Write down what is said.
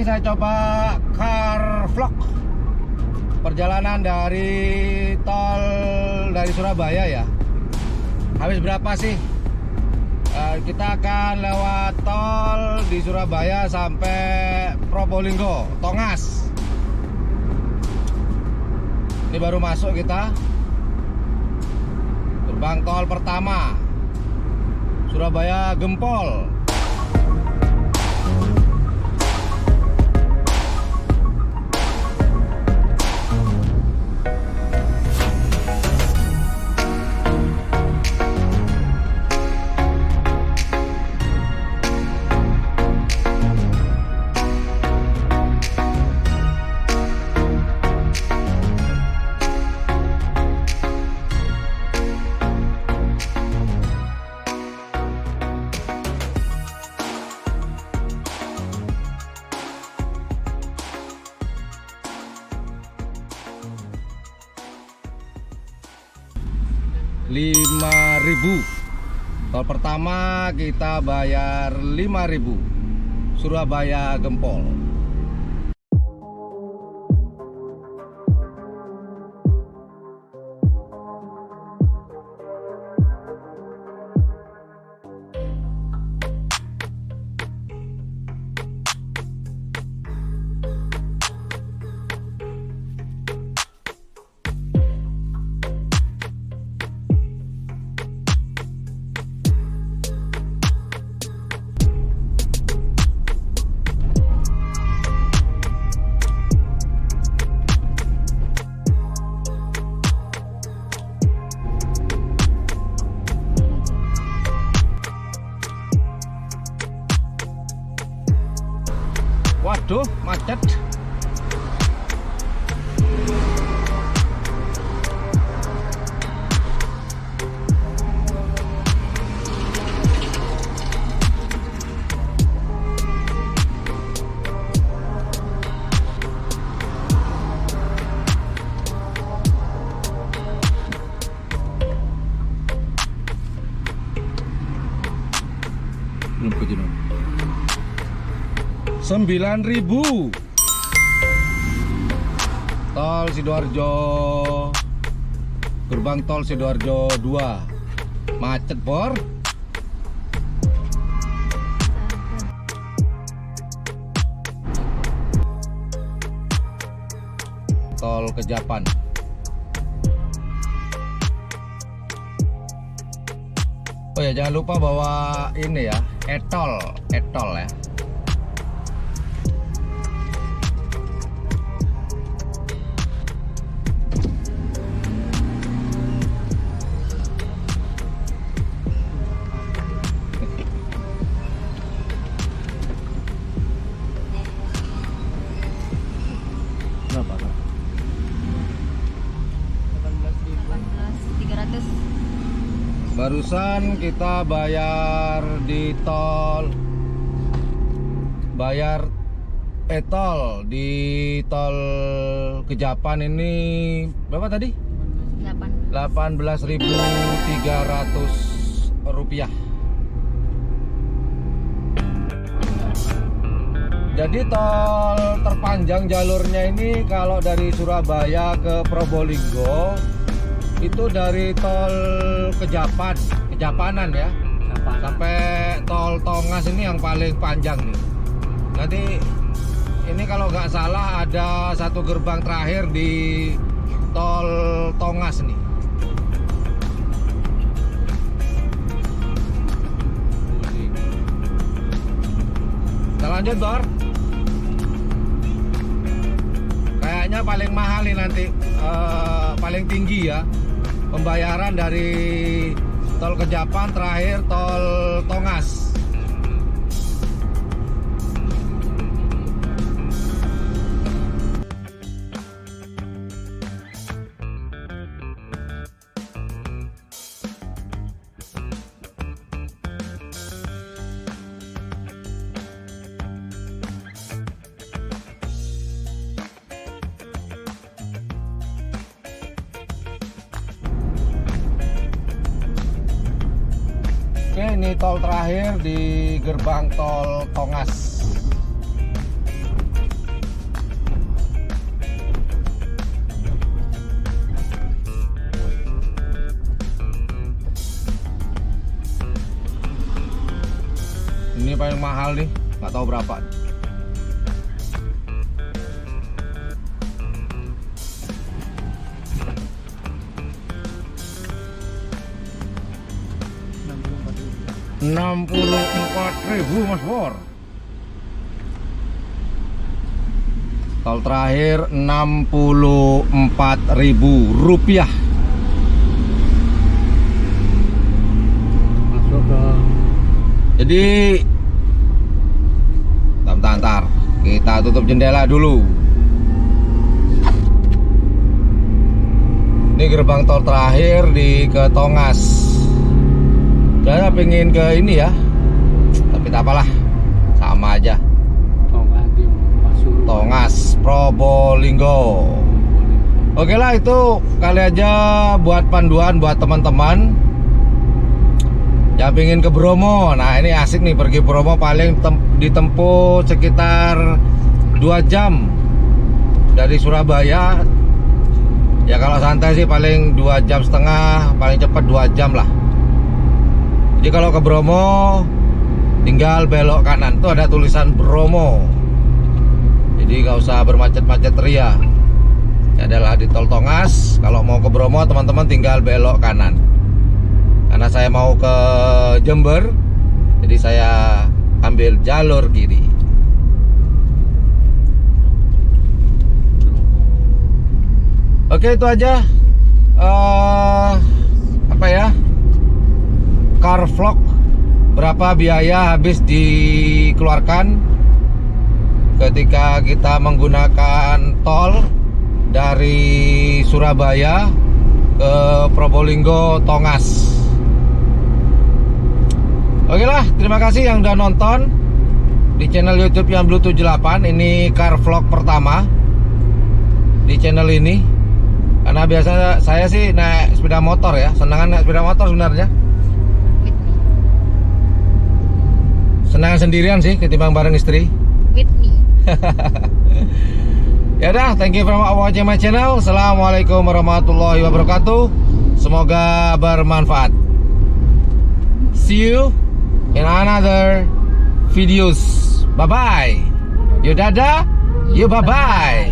ini saya coba car vlog perjalanan dari tol dari Surabaya ya. Habis berapa sih? Kita akan lewat tol di Surabaya sampai Probolinggo, Tongas. Ini baru masuk kita. Gerbang tol pertama Surabaya Gempol. Rp5.000. Tol pertama kita bayar Rp5.000. Surabaya Gempol. Waduh, macet. Belum kejenuh. 9.000. Tol Sidoarjo, gerbang tol Sidoarjo 2. Macet, Bor. Tol Kejapan. Oh ya, jangan lupa bawa ini ya, etol ya. Berapa, Kak? 18.300. Barusan kita bayar di tol, tol di tol Kejapan ini berapa tadi? 18.300 rupiah. Jadi tol terpanjang jalurnya ini kalau dari Surabaya ke Probolinggo itu dari tol Kejapanan ya, sampai tol Tongas ini yang paling panjang nih. Nanti ini kalau nggak salah ada satu gerbang terakhir di tol Tongas nih. Kita lanjut, Bor. Kayaknya paling mahal nih nanti, paling tinggi ya pembayaran dari tol Kejapan terakhir tol Tongas. Oke, ini tol terakhir di gerbang tol Tongas. Ini paling mahal nih, nggak tahu berapa. Rp64.000 Mas Bor. Tol terakhir Rp64.000. Masuk ke Jadi bentar, kita tutup jendela dulu. Ini gerbang tol terakhir di ke Tongas. Saya pengen ke ini ya, tapi tak apalah, sama aja. Tongas di Pasuruan. Tongas, Probolinggo. Oke lah, itu kali aja buat panduan buat teman-teman yang pengen ke Bromo. Nah ini asik nih, pergi Bromo paling ditempuh sekitar 2 jam dari Surabaya. Ya kalau santai sih paling 2,5 jam, paling cepat 2 jam lah. Jadi kalau ke Bromo tinggal belok kanan, tuh ada tulisan Bromo. Jadi nggak usah bermacet-macet ria. Ini adalah di Tol Tongas. Kalau mau ke Bromo teman-teman tinggal belok kanan. Karena saya mau ke Jember, jadi saya ambil jalur kiri. Oke, itu aja. Apa ya? Car vlog, berapa biaya habis dikeluarkan ketika kita menggunakan tol dari Surabaya ke Probolinggo Tongas. Oke lah, terima kasih yang udah nonton di channel YouTube yang Blue 78. Ini car vlog pertama di channel ini. Karena biasanya saya sih naik sepeda motor ya, senangan naik sepeda motor sebenarnya. Senang sendirian sih ketimbang bareng istri. With me. Ya udah, thank you for watching my channel. Assalamualaikum warahmatullahi wabarakatuh. Semoga bermanfaat. See you in another videos. Bye bye. You dadah. You bye bye.